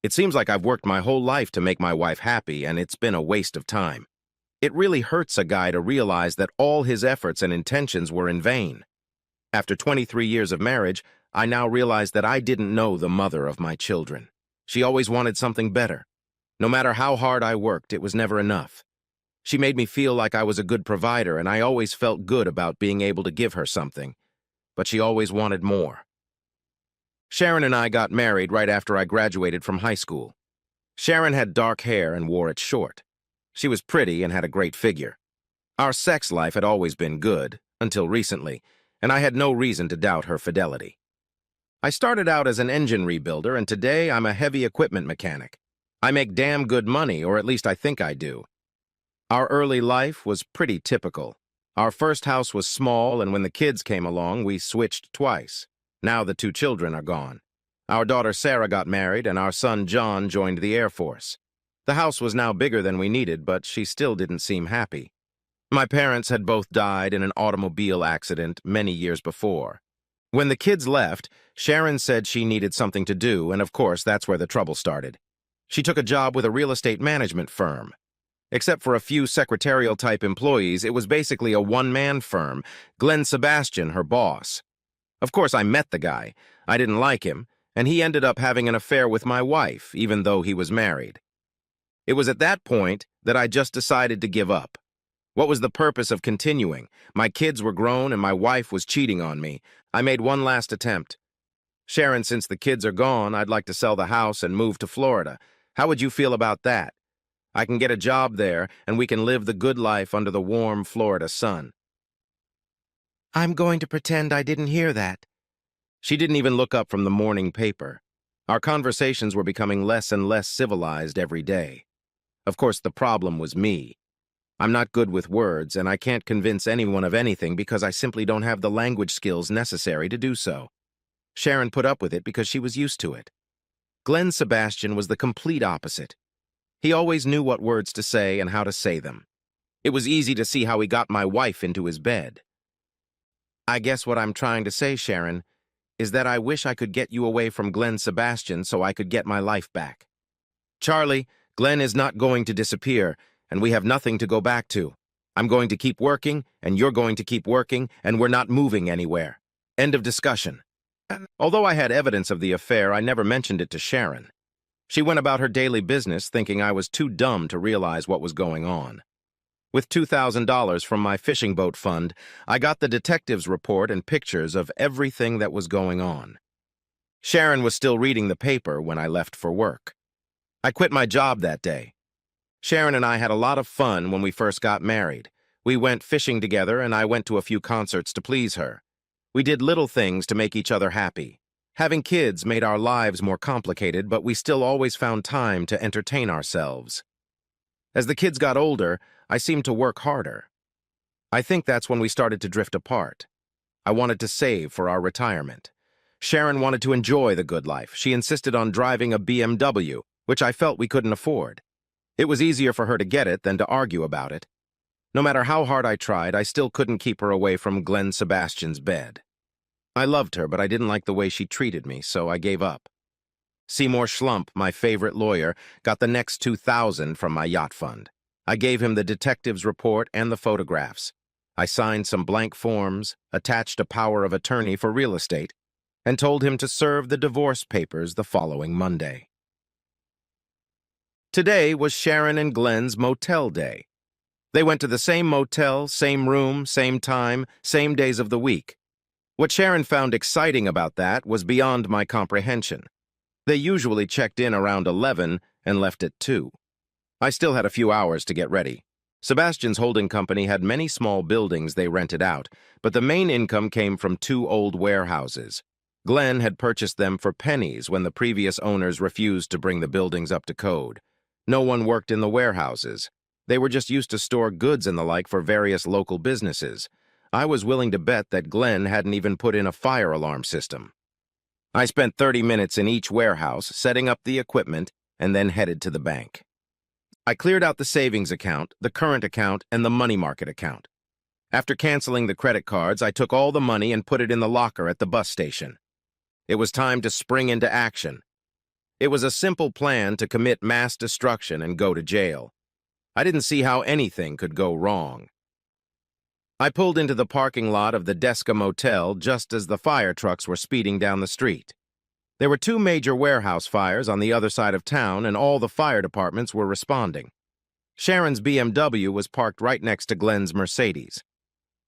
It seems like I've worked my whole life to make my wife happy, and it's been a waste of time. It really hurts a guy to realize that all his efforts and intentions were in vain. After 23 years of marriage, I now realize that I didn't know the mother of my children. She always wanted something better. No matter how hard I worked, it was never enough. She made me feel like I was a good provider, and I always felt good about being able to give her something. But she always wanted more. Sharon and I got married right after I graduated from high school. Sharon had dark hair and wore it short. She was pretty and had a great figure. Our sex life had always been good, until recently, and I had no reason to doubt her fidelity. I started out as an engine rebuilder, and today I'm a heavy equipment mechanic. I make damn good money, or at least I think I do. Our early life was pretty typical. Our first house was small, and when the kids came along, we switched twice. Now the 2 children are gone. Our daughter Sarah got married, and our son John joined the Air Force. The house was now bigger than we needed, but she still didn't seem happy. My parents had both died in an automobile accident many years before. When the kids left, Sharon said she needed something to do, and of course that's where the trouble started. She took a job with a real estate management firm. Except for a few secretarial-type employees, it was basically a one-man firm, Glenn Sebastian, her boss. Of course, I met the guy. I didn't like him, and he ended up having an affair with my wife, even though he was married. It was at that point that I just decided to give up. What was the purpose of continuing? My kids were grown and my wife was cheating on me. I made one last attempt. Sharon, since the kids are gone, I'd like to sell the house and move to Florida. How would you feel about that? I can get a job there, and we can live the good life under the warm Florida sun. I'm going to pretend I didn't hear that. She didn't even look up from the morning paper. Our conversations were becoming less and less civilized every day. Of course, the problem was me. I'm not good with words, and I can't convince anyone of anything because I simply don't have the language skills necessary to do so. Sharon put up with it because she was used to it. Glenn Sebastian was the complete opposite. He always knew what words to say and how to say them. It was easy to see how he got my wife into his bed. I guess what I'm trying to say, Sharon, is that I wish I could get you away from Glenn Sebastian so I could get my life back. Charlie, Glenn is not going to disappear, and we have nothing to go back to. I'm going to keep working, and you're going to keep working, and we're not moving anywhere. End of discussion. Although I had evidence of the affair, I never mentioned it to Sharon. She went about her daily business thinking I was too dumb to realize what was going on. With $2,000 from my fishing boat fund, I got the detective's report and pictures of everything that was going on. Sharon was still reading the paper when I left for work. I quit my job that day. Sharon and I had a lot of fun when we first got married. We went fishing together, and I went to a few concerts to please her. We did little things to make each other happy. Having kids made our lives more complicated, but we still always found time to entertain ourselves. As the kids got older, I seemed to work harder. I think that's when we started to drift apart. I wanted to save for our retirement. Sharon wanted to enjoy the good life. She insisted on driving a BMW, which I felt we couldn't afford. It was easier for her to get it than to argue about it. No matter how hard I tried, I still couldn't keep her away from Glenn Sebastian's bed. I loved her, but I didn't like the way she treated me, so I gave up. Seymour Schlump, my favorite lawyer, got the next $2,000 from my yacht fund. I gave him the detective's report and the photographs. I signed some blank forms, attached a power of attorney for real estate, and told him to serve the divorce papers the following Monday. Today was Sharon and Glenn's motel day. They went to the same motel, same room, same time, same days of the week. What Sharon found exciting about that was beyond my comprehension. They usually checked in around 11 and left at 2. I still had a few hours to get ready. Sebastian's holding company had many small buildings they rented out, but the main income came from 2 old warehouses. Glenn had purchased them for pennies when the previous owners refused to bring the buildings up to code. No one worked in the warehouses. They were just used to store goods and the like for various local businesses. I was willing to bet that Glenn hadn't even put in a fire alarm system. I spent 30 minutes in each warehouse, setting up the equipment, and then headed to the bank. I cleared out the savings account, the current account, and the money market account. After canceling the credit cards, I took all the money and put it in the locker at the bus station. It was time to spring into action. It was a simple plan to commit mass destruction and go to jail. I didn't see how anything could go wrong. I pulled into the parking lot of the Desca Motel just as the fire trucks were speeding down the street. There were two major warehouse fires on the other side of town, and all the fire departments were responding. Sharon's BMW was parked right next to Glenn's Mercedes.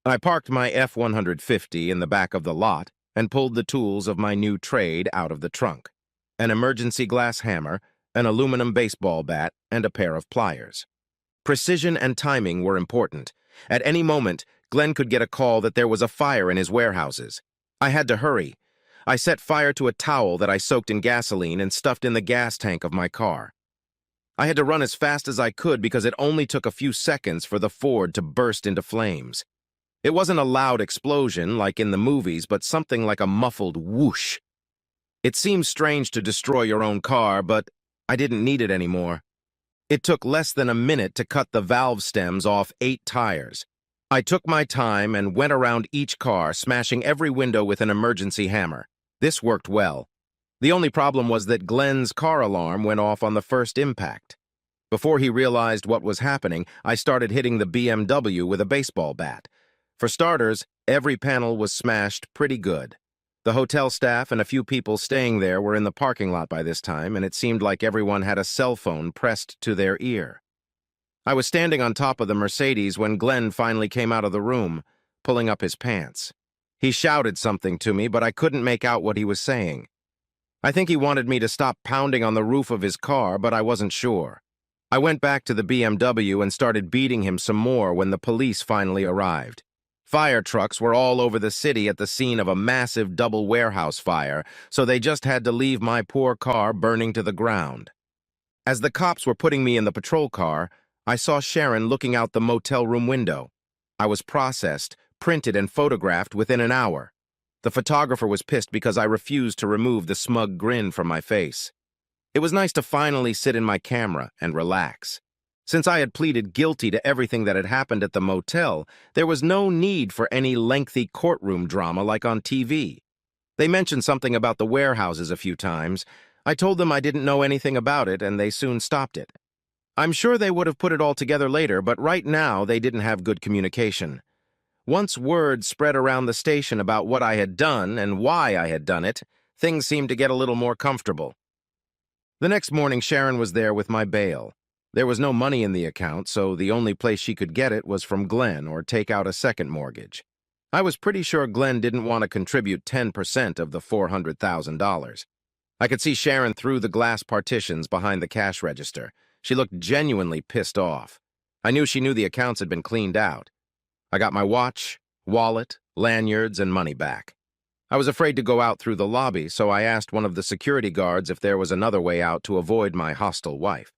I parked my F-150 in the back of the lot and pulled the tools of my new trade out of the trunk: an emergency glass hammer, an aluminum baseball bat, and a pair of pliers. Precision and timing were important. At any moment, Glenn could get a call that there was a fire in his warehouses. I had to hurry. I set fire to a towel that I soaked in gasoline and stuffed in the gas tank of my car. I had to run as fast as I could because it only took a few seconds for the Ford to burst into flames. It wasn't a loud explosion like in the movies, but something like a muffled whoosh. It seems strange to destroy your own car, but I didn't need it anymore. It took less than a minute to cut the valve stems off 8 tires. I took my time and went around each car, smashing every window with an emergency hammer. This worked well. The only problem was that Glenn's car alarm went off on the first impact. Before he realized what was happening, I started hitting the BMW with a baseball bat. For starters, every panel was smashed pretty good. The hotel staff and a few people staying there were in the parking lot by this time, and it seemed like everyone had a cell phone pressed to their ear. I was standing on top of the Mercedes when Glenn finally came out of the room, pulling up his pants. He shouted something to me, but I couldn't make out what he was saying. I think he wanted me to stop pounding on the roof of his car, but I wasn't sure. I went back to the BMW and started beating him some more when the police finally arrived. Fire trucks were all over the city at the scene of a massive double warehouse fire, so they just had to leave my poor car burning to the ground. As the cops were putting me in the patrol car, I saw Sharon looking out the motel room window. I was processed, printed, and photographed within an hour. The photographer was pissed because I refused to remove the smug grin from my face. It was nice to finally sit in my camera and relax. Since I had pleaded guilty to everything that had happened at the motel, there was no need for any lengthy courtroom drama like on TV. They mentioned something about the warehouses a few times. I told them I didn't know anything about it, and they soon stopped it. I'm sure they would have put it all together later, but right now they didn't have good communication. Once word spread around the station about what I had done and why I had done it, things seemed to get a little more comfortable. The next morning, Sharon was there with my bail. There was no money in the account, so the only place she could get it was from Glenn or take out a second mortgage. I was pretty sure Glenn didn't want to contribute 10% of the $400,000. I could see Sharon through the glass partitions behind the cash register. She looked genuinely pissed off. I knew she knew the accounts had been cleaned out. I got my watch, wallet, lanyards, and money back. I was afraid to go out through the lobby, so I asked one of the security guards if there was another way out to avoid my hostile wife.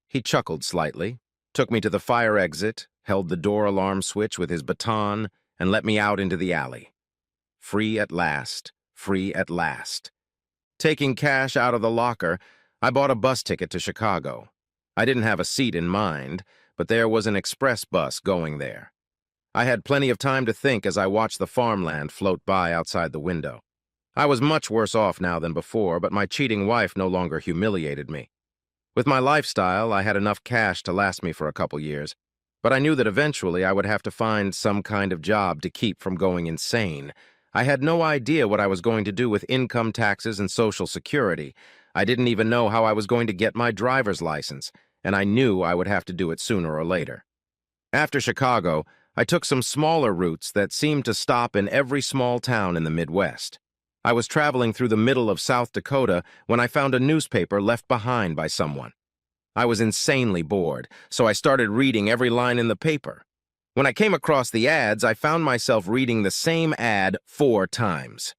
He chuckled slightly, took me to the fire exit, held the door alarm switch with his baton, and let me out into the alley. Free at last, free at last. Taking cash out of the locker, I bought a bus ticket to Chicago. I didn't have a seat in mind, but there was an express bus going there. I had plenty of time to think as I watched the farmland float by outside the window. I was much worse off now than before, but my cheating wife no longer humiliated me. With my lifestyle, I had enough cash to last me for a couple years, but I knew that eventually I would have to find some kind of job to keep from going insane. I had no idea what I was going to do with income taxes and Social Security. I didn't even know how I was going to get my driver's license, and I knew I would have to do it sooner or later. After Chicago, I took some smaller routes that seemed to stop in every small town in the Midwest. I was traveling through the middle of South Dakota when I found a newspaper left behind by someone. I was insanely bored, so I started reading every line in the paper. When I came across the ads, I found myself reading the same ad 4 times.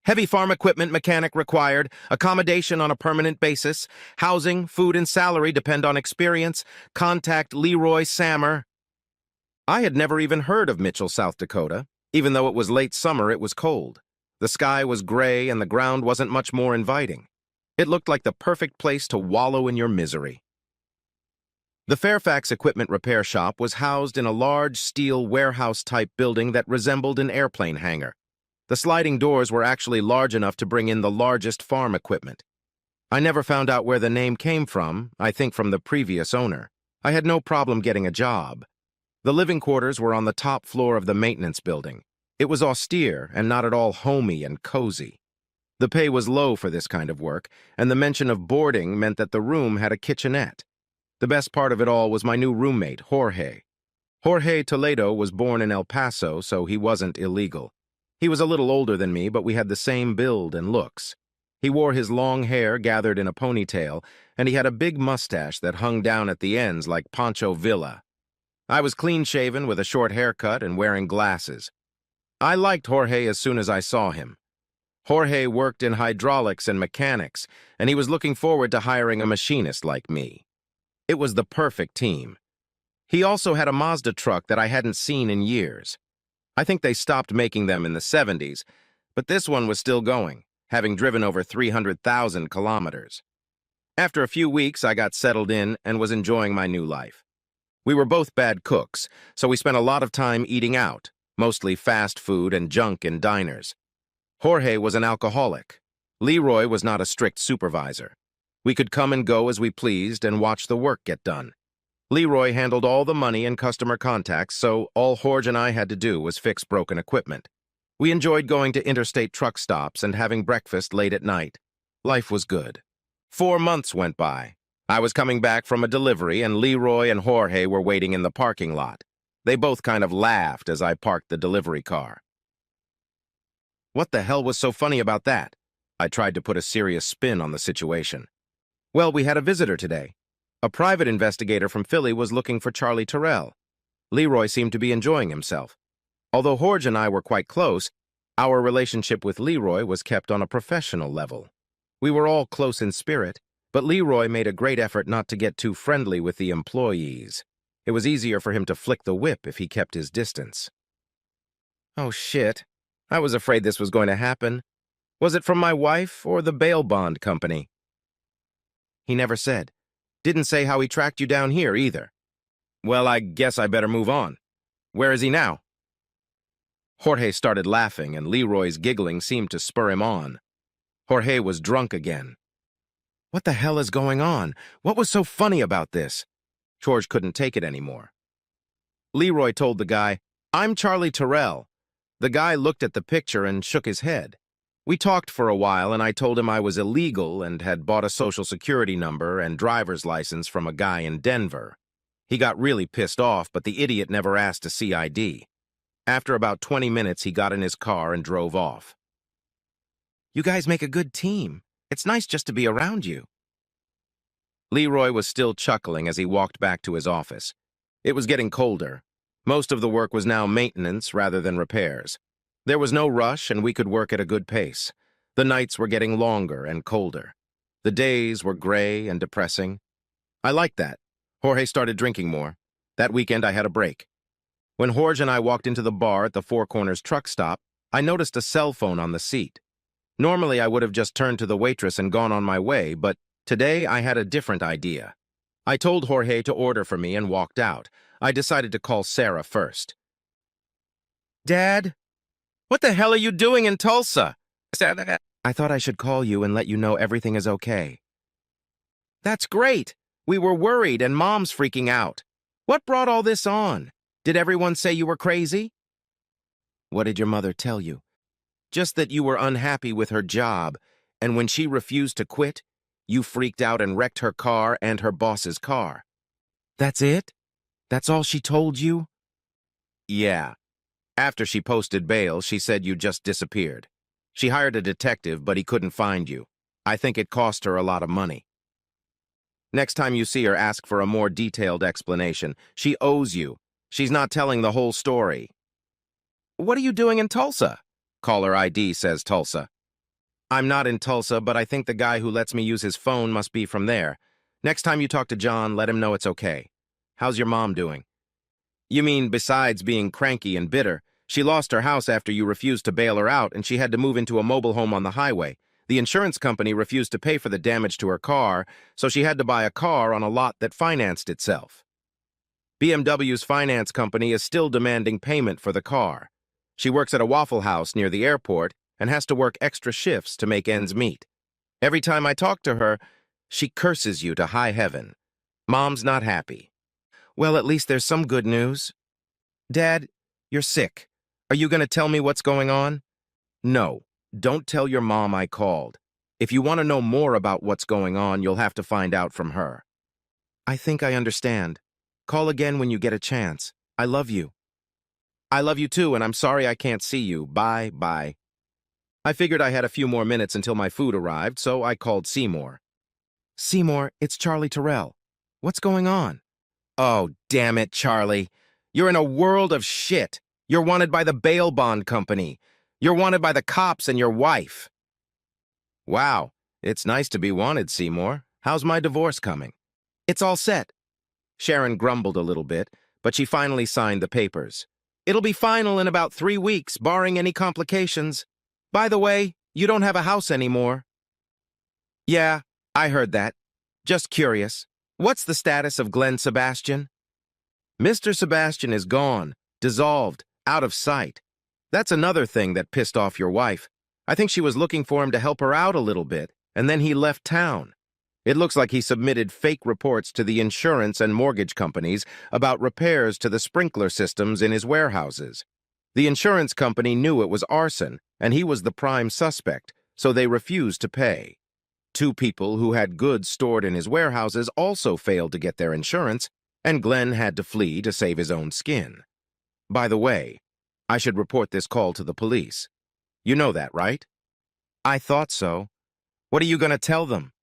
Heavy farm equipment mechanic required, accommodation on a permanent basis, housing, food, and salary depend on experience, contact Leroy Sammer. I had never even heard of Mitchell, South Dakota. Even though it was late summer, it was cold. The sky was gray and the ground wasn't much more inviting. It looked like the perfect place to wallow in your misery. The Fairfax Equipment Repair Shop was housed in a large steel warehouse-type building that resembled an airplane hangar. The sliding doors were actually large enough to bring in the largest farm equipment. I never found out where the name came from, I think from the previous owner. I had no problem getting a job. The living quarters were on the top floor of the maintenance building. It was austere and not at all homey and cozy. The pay was low for this kind of work, and the mention of boarding meant that the room had a kitchenette. The best part of it all was my new roommate, Jorge. Jorge Toledo was born in El Paso, so he wasn't illegal. He was a little older than me, but we had the same build and looks. He wore his long hair gathered in a ponytail, and he had a big mustache that hung down at the ends like Pancho Villa. I was clean-shaven with a short haircut and wearing glasses. I liked Jorge as soon as I saw him. Jorge worked in hydraulics and mechanics, and he was looking forward to hiring a machinist like me. It was the perfect team. He also had a Mazda truck that I hadn't seen in years. I think they stopped making them in the 70s, but this one was still going, having driven over 300,000 kilometers. After a few weeks, I got settled in and was enjoying my new life. We were both bad cooks, so we spent a lot of time eating out, mostly fast food and junk in diners. Jorge was an alcoholic. Leroy was not a strict supervisor. We could come and go as we pleased and watch the work get done. Leroy handled all the money and customer contacts, so all Jorge and I had to do was fix broken equipment. We enjoyed going to interstate truck stops and having breakfast late at night. Life was good. 4 months went by. I was coming back from a delivery, and Leroy and Jorge were waiting in the parking lot. They both kind of laughed as I parked the delivery car. What the hell was so funny about that? I tried to put a serious spin on the situation. Well, we had a visitor today. A private investigator from Philly was looking for Charlie Terrell. Leroy seemed to be enjoying himself. Although Jorge and I were quite close, our relationship with Leroy was kept on a professional level. We were all close in spirit, but Leroy made a great effort not to get too friendly with the employees. It was easier for him to flick the whip if he kept his distance. Oh shit, I was afraid this was going to happen. Was it from my wife or the bail bond company? He never said. Didn't say how he tracked you down here either. Well, I guess I better move on. Where is he now? Jorge started laughing, and Leroy's giggling seemed to spur him on. Jorge was drunk again. What the hell is going on? What was so funny about this? George couldn't take it anymore. Leroy told the guy, "I'm Charlie Terrell." The guy looked at the picture and shook his head. We talked for a while, and I told him I was illegal and had bought a social security number and driver's license from a guy in Denver. He got really pissed off, but the idiot never asked to see ID. After about 20 minutes, he got in his car and drove off. You guys make a good team. It's nice just to be around you. Leroy was still chuckling as he walked back to his office. It was getting colder. Most of the work was now maintenance rather than repairs. There was no rush, and we could work at a good pace. The nights were getting longer and colder. The days were gray and depressing. I liked that. Jorge started drinking more. That weekend, I had a break. When Jorge and I walked into the bar at the Four Corners truck stop, I noticed a cell phone on the seat. Normally, I would have just turned to the waitress and gone on my way, but today I had a different idea. I told Jorge to order for me and walked out. I decided to call Sarah first. Dad? What the hell are you doing in Tulsa? I thought I should call you and let you know everything is okay. That's great. We were worried and Mom's freaking out. What brought all this on? Did everyone say you were crazy? What did your mother tell you? Just that you were unhappy with her job, and when she refused to quit, you freaked out and wrecked her car and her boss's car. That's it? That's all she told you? Yeah. After she posted bail, she said you just disappeared. She hired a detective, but he couldn't find you. I think it cost her a lot of money. Next time you see her, ask for a more detailed explanation. She owes you. She's not telling the whole story. What are you doing in Tulsa? Caller ID says Tulsa. I'm not in Tulsa, but I think the guy who lets me use his phone must be from there. Next time you talk to John, let him know it's okay. How's your mom doing? You mean besides being cranky and bitter, she lost her house after you refused to bail her out and she had to move into a mobile home on the highway. The insurance company refused to pay for the damage to her car, so she had to buy a car on a lot that financed itself. BMW's finance company is still demanding payment for the car. She works at a Waffle House near the airport and has to work extra shifts to make ends meet. Every time I talk to her, she curses you to high heaven. Mom's not happy. Well, at least there's some good news. Dad, you're sick. Are you going to tell me what's going on? No, don't tell your mom I called. If you want to know more about what's going on, you'll have to find out from her. I think I understand. Call again when you get a chance. I love you. I love you too, and I'm sorry I can't see you. Bye, bye. I figured I had a few more minutes until my food arrived, so I called Seymour. Seymour, it's Charlie Terrell. What's going on? Oh, damn it, Charlie. You're in a world of shit. You're wanted by the bail bond company. You're wanted by the cops and your wife. Wow, it's nice to be wanted, Seymour. How's my divorce coming? It's all set. Sharon grumbled a little bit, but she finally signed the papers. It'll be final in about 3 weeks, barring any complications. By the way, you don't have a house anymore. Yeah, I heard that. Just curious. What's the status of Glenn Sebastian? Mr. Sebastian is gone, dissolved, out of sight. That's another thing that pissed off your wife. I think she was looking for him to help her out a little bit, and then he left town. It looks like he submitted fake reports to the insurance and mortgage companies about repairs to the sprinkler systems in his warehouses. The insurance company knew it was arson, and he was the prime suspect, so they refused to pay. 2 people who had goods stored in his warehouses also failed to get their insurance, and Glenn had to flee to save his own skin. By the way, I should report this call to the police. You know that, right? I thought so. What are you going to tell them?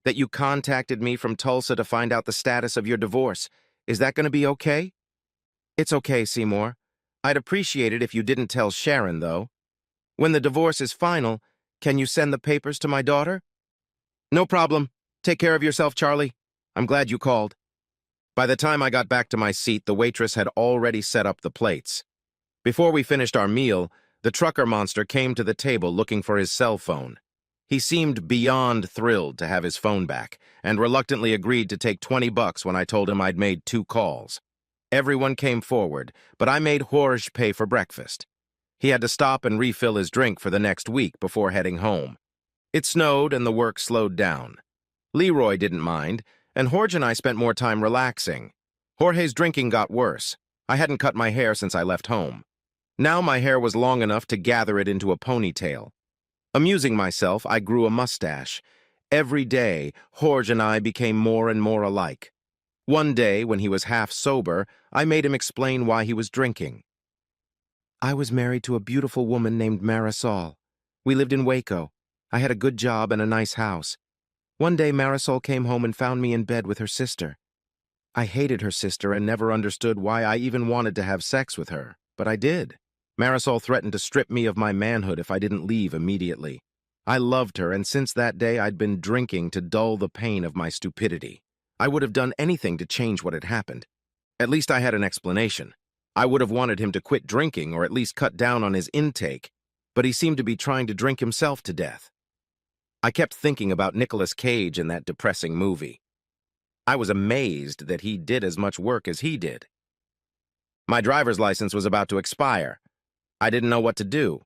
That you contacted me from Tulsa to find out the status of your divorce. Is that going to be okay? It's okay, Seymour. I'd appreciate it if you didn't tell Sharon, though. When the divorce is final, can you send the papers to my daughter? No problem. Take care of yourself, Charlie. I'm glad you called. By the time I got back to my seat, the waitress had already set up the plates. Before we finished our meal, the trucker monster came to the table looking for his cell phone. He seemed beyond thrilled to have his phone back, and reluctantly agreed to take $20 when I told him I'd made 2 calls. Everyone came forward, but I made Jorge pay for breakfast. He had to stop and refill his drink for the next week before heading home. It snowed and the work slowed down. Leroy didn't mind, and Jorge and I spent more time relaxing. Jorge's drinking got worse. I hadn't cut my hair since I left home. Now my hair was long enough to gather it into a ponytail. Amusing myself, I grew a mustache. Every day, Jorge and I became more and more alike. One day, when he was half sober, I made him explain why he was drinking. I was married to a beautiful woman named Marisol. We lived in Waco. I had a good job and a nice house. One day, Marisol came home and found me in bed with her sister. I hated her sister and never understood why I even wanted to have sex with her, but I did. Marisol threatened to strip me of my manhood if I didn't leave immediately. I loved her, and since that day I'd been drinking to dull the pain of my stupidity. I would have done anything to change what had happened. At least I had an explanation. I would have wanted him to quit drinking or at least cut down on his intake, but he seemed to be trying to drink himself to death. I kept thinking about Nicolas Cage in that depressing movie. I was amazed that he did as much work as he did. My driver's license was about to expire. I didn't know what to do.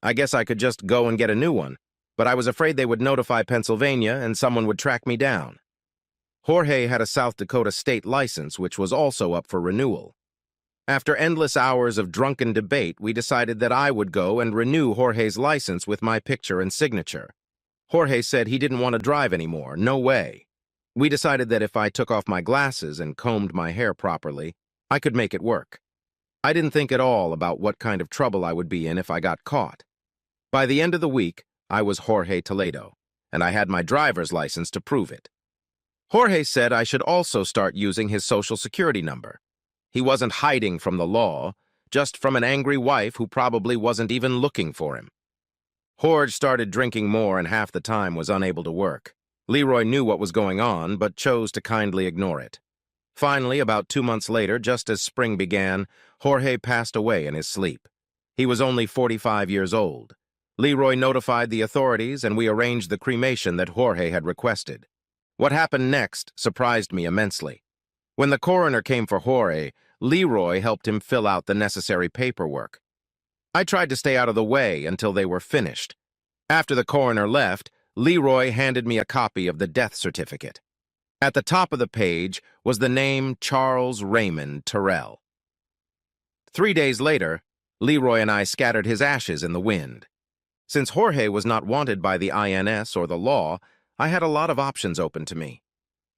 I guess I could just go and get a new one, but I was afraid they would notify Pennsylvania and someone would track me down. Jorge had a South Dakota state license, which was also up for renewal. After endless hours of drunken debate, we decided that I would go and renew Jorge's license with my picture and signature. Jorge said he didn't want to drive anymore, no way. We decided that if I took off my glasses and combed my hair properly, I could make it work. I didn't think at all about what kind of trouble I would be in if I got caught. By the end of the week, I was Jorge Toledo, and I had my driver's license to prove it. Jorge said I should also start using his Social Security number. He wasn't hiding from the law, just from an angry wife who probably wasn't even looking for him. Jorge started drinking more and half the time was unable to work. Leroy knew what was going on, but chose to kindly ignore it. Finally, about 2 months later, just as spring began, Jorge passed away in his sleep. He was only 45 years old. Leroy notified the authorities, and we arranged the cremation that Jorge had requested. What happened next surprised me immensely. When the coroner came for Jorge, Leroy helped him fill out the necessary paperwork. I tried to stay out of the way until they were finished. After the coroner left, Leroy handed me a copy of the death certificate. At the top of the page was the name Charles Raymond Terrell. 3 days later, Leroy and I scattered his ashes in the wind. Since Jorge was not wanted by the INS or the law, I had a lot of options open to me.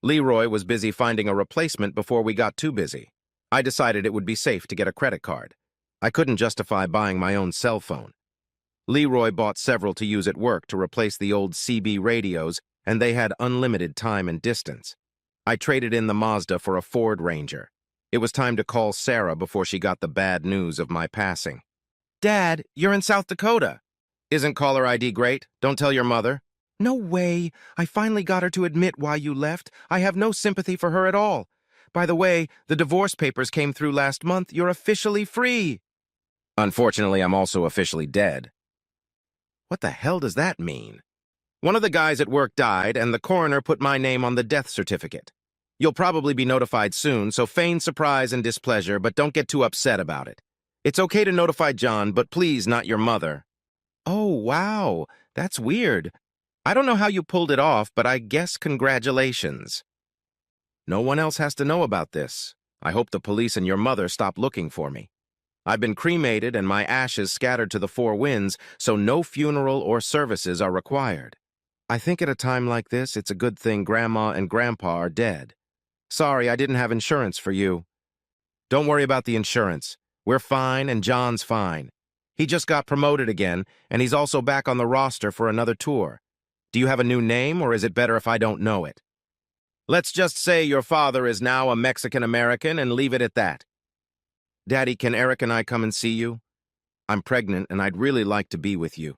Leroy was busy finding a replacement before we got too busy. I decided it would be safe to get a credit card. I couldn't justify buying my own cell phone. Leroy bought several to use at work to replace the old CB radios, and they had unlimited time and distance. I traded in the Mazda for a Ford Ranger. It was time to call Sarah before she got the bad news of my passing. "Dad, you're in South Dakota." "Isn't caller ID great? Don't tell your mother." "No way. I finally got her to admit why you left. I have no sympathy for her at all. By the way, the divorce papers came through last month. You're officially free." "Unfortunately, I'm also officially dead." What the hell does that mean? One of the guys at work died, and the coroner put my name on the death certificate. You'll probably be notified soon, so feign surprise and displeasure, but don't get too upset about it. It's okay to notify John, but please not your mother. Oh, wow. That's weird. I don't know how you pulled it off, but I guess congratulations. No one else has to know about this. I hope the police and your mother stop looking for me. I've been cremated and my ashes scattered to the four winds, so no funeral or services are required. I think at a time like this, it's a good thing Grandma and Grandpa are dead. Sorry, I didn't have insurance for you. Don't worry about the insurance. We're fine and John's fine. He just got promoted again, and he's also back on the roster for another tour. Do you have a new name, or is it better if I don't know it? Let's just say your father is now a Mexican-American and leave it at that. Daddy, can Eric and I come and see you? I'm pregnant, and I'd really like to be with you.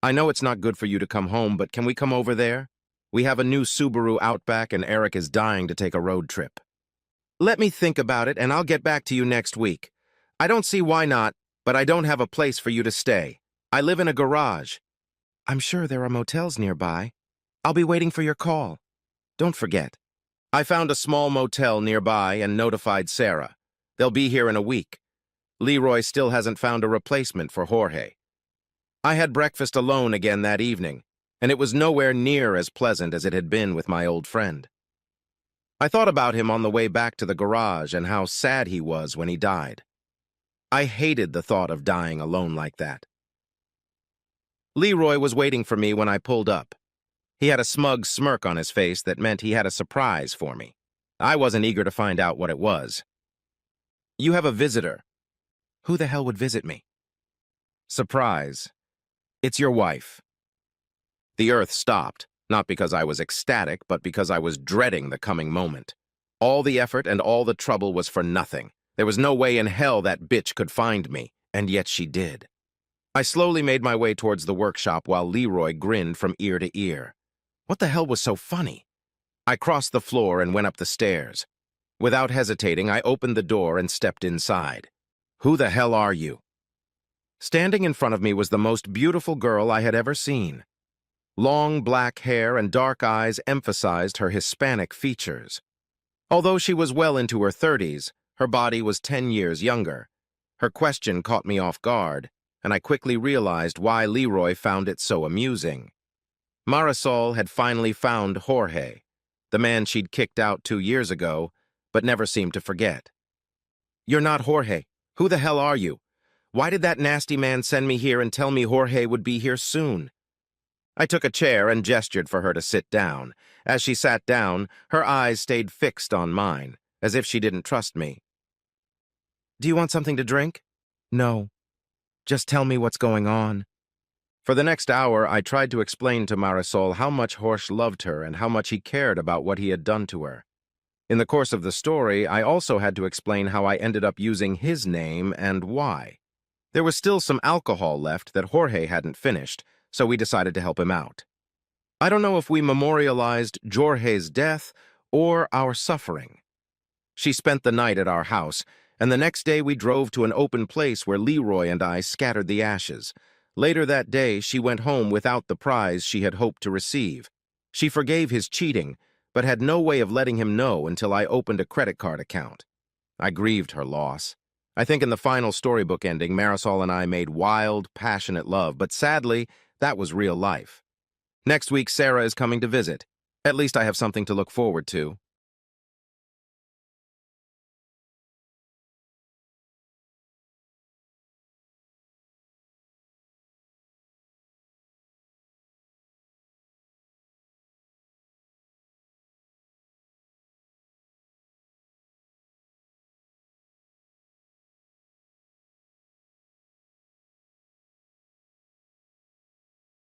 I know it's not good for you to come home, but can we come over there? We have a new Subaru Outback, and Eric is dying to take a road trip. Let me think about it, and I'll get back to you next week. I don't see why not, but I don't have a place for you to stay. I live in a garage. I'm sure there are motels nearby. I'll be waiting for your call. Don't forget. I found a small motel nearby and notified Sarah. They'll be here in a week. Leroy still hasn't found a replacement for Jorge. I had breakfast alone again that evening, and it was nowhere near as pleasant as it had been with my old friend. I thought about him on the way back to the garage and how sad he was when he died. I hated the thought of dying alone like that. Leroy was waiting for me when I pulled up. He had a smug smirk on his face that meant he had a surprise for me. I wasn't eager to find out what it was. You have a visitor. Who the hell would visit me? Surprise. It's your wife. The earth stopped, not because I was ecstatic, but because I was dreading the coming moment. All the effort and all the trouble was for nothing. There was no way in hell that bitch could find me, and yet she did. I slowly made my way towards the workshop while Leroy grinned from ear to ear. What the hell was so funny? I crossed the floor and went up the stairs. Without hesitating, I opened the door and stepped inside. Who the hell are you? Standing in front of me was the most beautiful girl I had ever seen. Long black hair and dark eyes emphasized her Hispanic features. Although she was well into her 30s, her body was 10 years younger. Her question caught me off guard, and I quickly realized why Leroy found it so amusing. Marisol had finally found Jorge, the man she'd kicked out 2 years ago, but never seemed to forget. You're not Jorge. Who the hell are you? Why did that nasty man send me here and tell me Jorge would be here soon? I took a chair and gestured for her to sit down. As she sat down, her eyes stayed fixed on mine, as if she didn't trust me. Do you want something to drink? No. Just tell me what's going on. For the next hour, I tried to explain to Marisol how much Jorge loved her and how much he cared about what he had done to her. In the course of the story, I also had to explain how I ended up using his name and why. There was still some alcohol left that Jorge hadn't finished, so we decided to help him out. I don't know if we memorialized Jorge's death or our suffering. She spent the night at our house, and the next day we drove to an open place where Leroy and I scattered the ashes. Later that day, she went home without the prize she had hoped to receive. She forgave his cheating, but had no way of letting him know until I opened a credit card account. I grieved her loss. I think in the final storybook ending, Marisol and I made wild, passionate love, but sadly, that was real life. Next week, Sarah is coming to visit. At least I have something to look forward to.